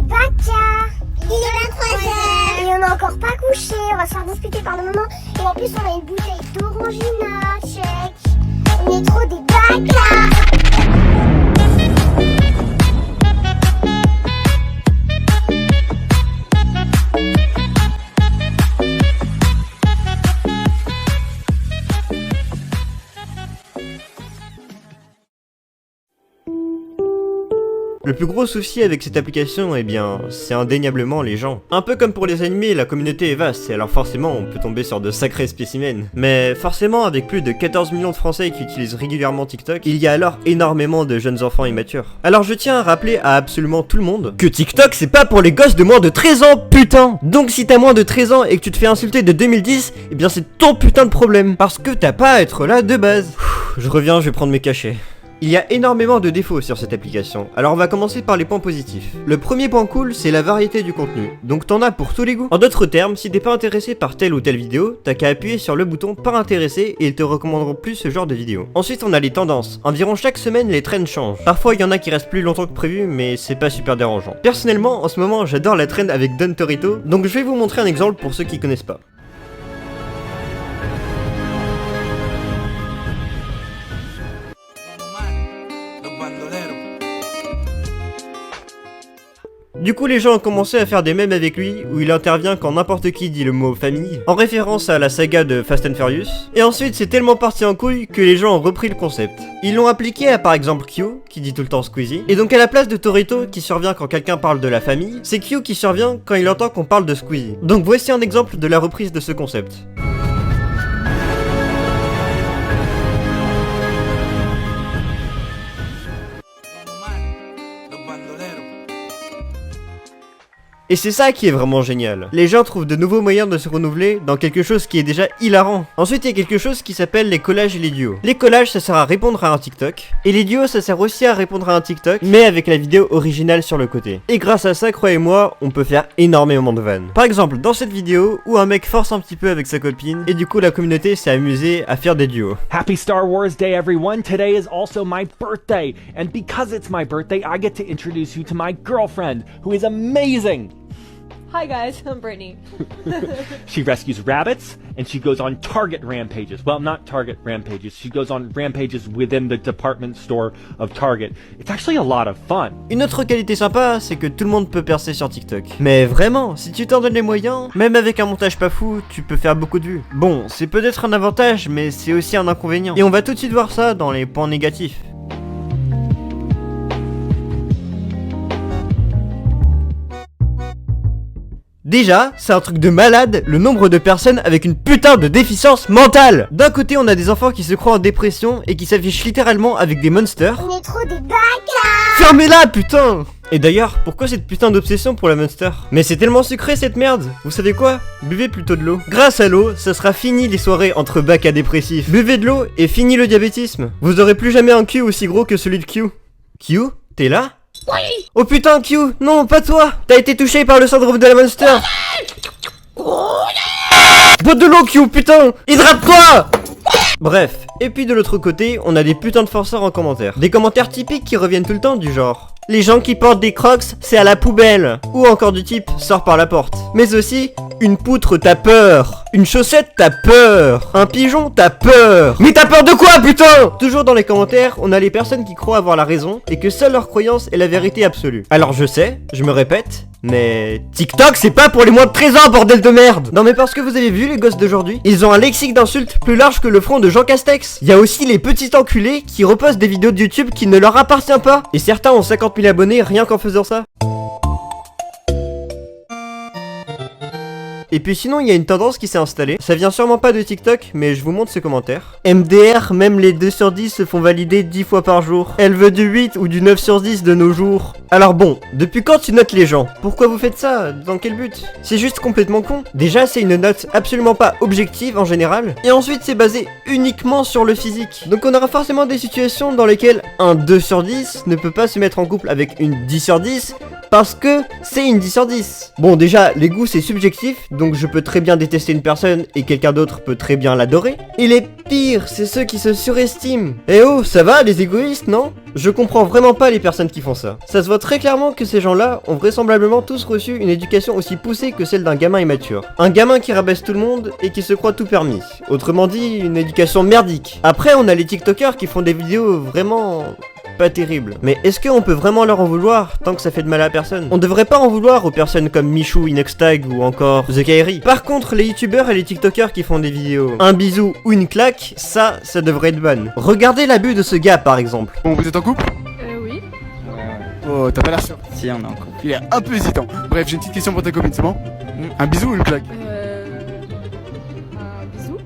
bâtards. Il est 23h. Et on n'a encore pas couché, on va se faire disputer par le moment. Et en plus on a une bouteille d'orangina, check. On est trop des bâtards. Le plus gros souci avec cette application, eh bien, c'est indéniablement les gens. Un peu comme pour les animés, la communauté est vaste, et alors forcément, on peut tomber sur de sacrés spécimens. Mais forcément, avec plus de 14 millions de Français qui utilisent régulièrement TikTok, il y a alors énormément de jeunes enfants immatures. Alors je tiens à rappeler à absolument tout le monde que TikTok, c'est pas pour les gosses de moins de 13 ans, putain! Donc si t'as moins de 13 ans et que tu te fais insulter de 2010, eh bien c'est ton putain de problème. Parce que t'as pas à être là de base. Je reviens, je vais prendre mes cachets. Il y a énormément de défauts sur cette application, alors on va commencer par les points positifs. Le premier point cool, c'est la variété du contenu, donc t'en as pour tous les goûts. En d'autres termes, si t'es pas intéressé par telle ou telle vidéo, t'as qu'à appuyer sur le bouton pas intéressé et ils te recommanderont plus ce genre de vidéo. Ensuite on a les tendances, environ chaque semaine les trends changent. Parfois il y en a qui restent plus longtemps que prévu, mais c'est pas super dérangeant. Personnellement, en ce moment j'adore la trend avec Don Torito, donc je vais vous montrer un exemple pour ceux qui connaissent pas. Du coup les gens ont commencé à faire des mèmes avec lui où il intervient quand n'importe qui dit le mot famille, en référence à la saga de Fast and Furious, et ensuite c'est tellement parti en couille que les gens ont repris le concept. Ils l'ont appliqué à par exemple Q, qui dit tout le temps Squeezie, et donc à la place de Torito qui survient quand quelqu'un parle de la famille, c'est Q qui survient quand il entend qu'on parle de Squeezie. Donc voici un exemple de la reprise de ce concept. Et c'est ça qui est vraiment génial. Les gens trouvent de nouveaux moyens de se renouveler dans quelque chose qui est déjà hilarant. Ensuite, il y a quelque chose qui s'appelle les collages et les duos. Les collages, ça sert à répondre à un TikTok. Et les duos, ça sert aussi à répondre à un TikTok, mais avec la vidéo originale sur le côté. Et grâce à ça, croyez-moi, on peut faire énormément de vannes. Par exemple, dans cette vidéo, où un mec force un petit peu avec sa copine, et du coup la communauté s'est amusée à faire des duos. Happy Star Wars Day, everyone. Today is also my birthday. And because it's my birthday, I get to introduce you to my girlfriend, who is amazing. Hi guys, I'm Brittany. She rescues rabbits, and she goes on Target rampages. Well, not Target rampages. She goes on rampages within the department store of Target. It's actually a lot of fun. Une autre qualité sympa, c'est que tout le monde peut percer sur TikTok. Mais vraiment, si tu t'en donnes les moyens, même avec un montage pas fou, tu peux faire beaucoup de vues. Bon, c'est peut-être un avantage, mais c'est aussi un inconvénient. Et on va tout de suite voir ça dans les points négatifs. Déjà, c'est un truc de malade, le nombre de personnes avec une putain de déficience mentale. D'un côté, on a des enfants qui se croient en dépression et qui s'affichent littéralement avec des monsters. On est trop des bâtards. Fermez-la, putain! Et d'ailleurs, pourquoi cette putain d'obsession pour la Monster? Mais c'est tellement sucré cette merde! Vous savez quoi? Buvez plutôt de l'eau. Grâce à l'eau, ça sera fini les soirées entre bacs à dépressifs. Buvez de l'eau et fini le diabétisme. Vous aurez plus jamais un cul aussi gros que celui de Q. Q? T'es là? Oui. Oh putain, Q! Non, pas toi! T'as été touché par le syndrome de la Monster! Bois de l'eau, Q, putain! Hydrate-toi! Bref, et puis de l'autre côté, on a des putains de forceurs en commentaire. Des commentaires typiques qui reviennent tout le temps du genre: les gens qui portent des crocs, c'est à la poubelle. Ou encore du type, sors par la porte. Mais aussi, une poutre t'as peur. Une chaussette t'as peur. Un pigeon t'as peur. Mais t'as peur de quoi, putain? Toujours dans les commentaires, on a les personnes qui croient avoir la raison et que seule leur croyance est la vérité absolue. Alors je sais, je me répète, mais TikTok c'est pas pour les moins de 13 ans, bordel de merde. Non mais parce que vous avez vu les gosses d'aujourd'hui, ils ont un lexique d'insultes plus large que le front de Jean Castex. Il y a aussi les petits enculés qui repostent des vidéos de YouTube qui ne leur appartiennent pas. Et certains ont 50 000 abonnés rien qu'en faisant ça. Et puis sinon il y a une tendance qui s'est installée, ça vient sûrement pas de TikTok, mais je vous montre ce commentaire. MDR, même les 2 sur 10 se font valider 10 fois par jour. Elle veut du 8 ou du 9 sur 10 de nos jours. Alors bon, depuis quand tu notes les gens? Pourquoi vous faites ça? Dans quel but? C'est juste complètement con. Déjà c'est une note absolument pas objective en général, et ensuite c'est basé uniquement sur le physique. Donc on aura forcément des situations dans lesquelles un 2 sur 10 ne peut pas se mettre en couple avec une 10 sur 10, Parce que c'est une 10 sur 10. Bon, déjà, les goûts c'est subjectif, donc je peux très bien détester une personne et quelqu'un d'autre peut très bien l'adorer. Et les pires, c'est ceux qui se surestiment. Eh oh, ça va les égoïstes, non? Je comprends vraiment pas les personnes qui font ça. Ça se voit très clairement que ces gens-là ont vraisemblablement tous reçu une éducation aussi poussée que celle d'un gamin immature. Un gamin qui rabaisse tout le monde et qui se croit tout permis. Autrement dit, une éducation merdique. Après, on a les TikTokers qui font des vidéos vraiment pas terribles. Mais est-ce qu'on peut vraiment leur en vouloir tant que ça fait de mal à personne? On devrait pas en vouloir aux personnes comme Michou, Inoxtag ou encore The Kairi. Par contre, les youtubeurs et les TikTokers qui font des vidéos un bisou ou une claque, ça devrait être ban. Regardez l'abus de ce gars par exemple. Bon, vous êtes en couple? Oui. Oh, t'as pas l'air sûr. Si, on est en couple. Il est un peu hésitant. Bref, j'ai une petite question pour ta copine, c'est bon? Un bisou ou une claque? Un bisou.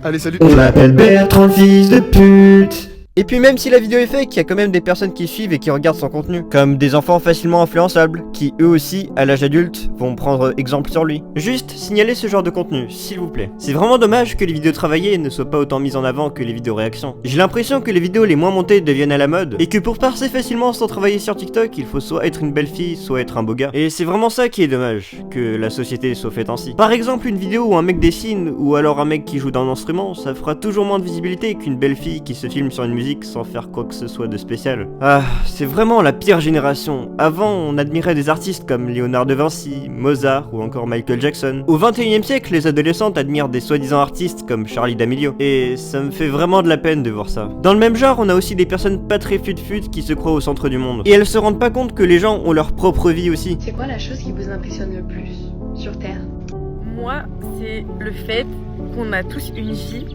Allez, salut. On l'appelle Bertrand le fils de pute. Et puis même si la vidéo est fake, il y a quand même des personnes qui suivent et qui regardent son contenu, comme des enfants facilement influençables, qui eux aussi, à l'âge adulte, vont prendre exemple sur lui. Juste, signalez ce genre de contenu, s'il vous plaît. C'est vraiment dommage que les vidéos travaillées ne soient pas autant mises en avant que les vidéos réactions. J'ai l'impression que les vidéos les moins montées deviennent à la mode, et que pour passer facilement sans travailler sur TikTok, il faut soit être une belle fille, soit être un beau gars. Et c'est vraiment ça qui est dommage, que la société soit faite ainsi. Par exemple, une vidéo où un mec dessine, ou alors un mec qui joue d'un instrument, ça fera toujours moins de visibilité qu'une belle fille qui se filme sur une musique sans faire quoi que ce soit de spécial. Ah, c'est vraiment la pire génération. Avant, on admirait des artistes comme Léonard de Vinci, Mozart ou encore Michael Jackson. Au 21e siècle, les adolescentes admirent des soi-disant artistes comme Charlie D'Amelio. Et ça me fait vraiment de la peine de voir ça. Dans le même genre, on a aussi des personnes pas très fut-fut qui se croient au centre du monde. Et elles se rendent pas compte que les gens ont leur propre vie aussi. C'est quoi la chose qui vous impressionne le plus sur Terre? Moi, c'est le fait qu'on a tous une vie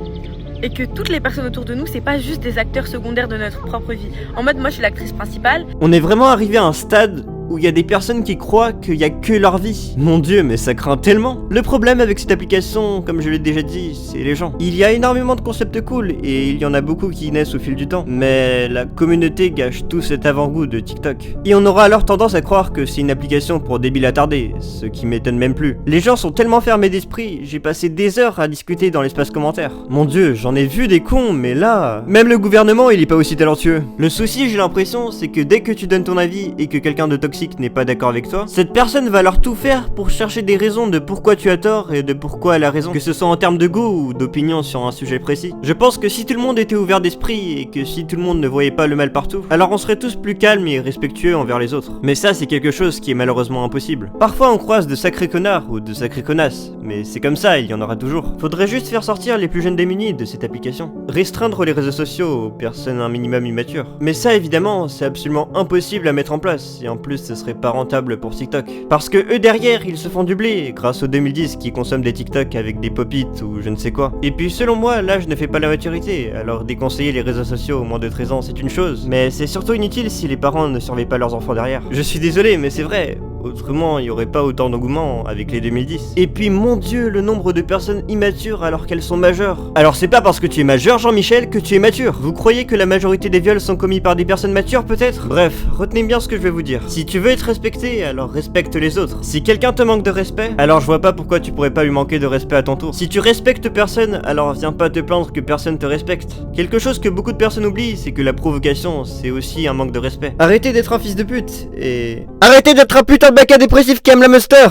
et que toutes les personnes autour de nous, c'est pas juste des acteurs secondaires de notre propre vie. En mode, moi, je suis l'actrice principale. On est vraiment arrivé à un stade où il y a des personnes qui croient qu'il y a que leur vie. Mon dieu, mais ça craint tellement. Le problème avec cette application, comme je l'ai déjà dit, c'est les gens. Il y a énormément de concepts cool et il y en a beaucoup qui naissent au fil du temps. Mais la communauté gâche tout cet avant-goût de TikTok. Et on aura alors tendance à croire que c'est une application pour débiles attardés, ce qui m'étonne même plus. Les gens sont tellement fermés d'esprit, j'ai passé des heures à discuter dans l'espace commentaire. Mon dieu, j'en ai vu des cons, mais là... Même le gouvernement, il est pas aussi talentueux. Le souci, j'ai l'impression, c'est que dès que tu donnes ton avis et que quelqu'un de toxique n'est pas d'accord avec toi, cette personne va alors tout faire pour chercher des raisons de pourquoi tu as tort et de pourquoi elle a raison, que ce soit en termes de goût ou d'opinion sur un sujet précis. Je pense que si tout le monde était ouvert d'esprit et que si tout le monde ne voyait pas le mal partout, alors on serait tous plus calmes et respectueux envers les autres. Mais ça, c'est quelque chose qui est malheureusement impossible. Parfois on croise de sacrés connards ou de sacrées connasses, mais c'est comme ça, il y en aura toujours. Faudrait juste faire sortir les plus jeunes démunis de cette application. Restreindre les réseaux sociaux aux personnes un minimum immatures. Mais ça évidemment, c'est absolument impossible à mettre en place, et en plus ce serait pas rentable pour TikTok. Parce que eux derrière, ils se font du blé grâce aux 2010 qui consomment des TikTok avec des pop-it ou je ne sais quoi. Et puis selon moi, l'âge ne fait pas la maturité, alors déconseiller les réseaux sociaux aux moins de 13 ans c'est une chose, mais c'est surtout inutile si les parents ne surveillent pas leurs enfants derrière. Je suis désolé, mais c'est vrai. Autrement, il n'y aurait pas autant d'engouement avec les 2010. Et puis, mon dieu, le nombre de personnes immatures alors qu'elles sont majeures. Alors, c'est pas parce que tu es majeur, Jean-Michel, que tu es mature. Vous croyez que la majorité des viols sont commis par des personnes matures, peut-être? Bref, retenez bien ce que je vais vous dire. Si tu veux être respecté, alors respecte les autres. Si quelqu'un te manque de respect, alors je vois pas pourquoi tu pourrais pas lui manquer de respect à ton tour. Si tu respectes personne, alors viens pas te plaindre que personne te respecte. Quelque chose que beaucoup de personnes oublient, c'est que la provocation, c'est aussi un manque de respect. Arrêtez d'être un fils de pute, et... Arrêtez d'être un putain de bac à dépressif qui aime la muster.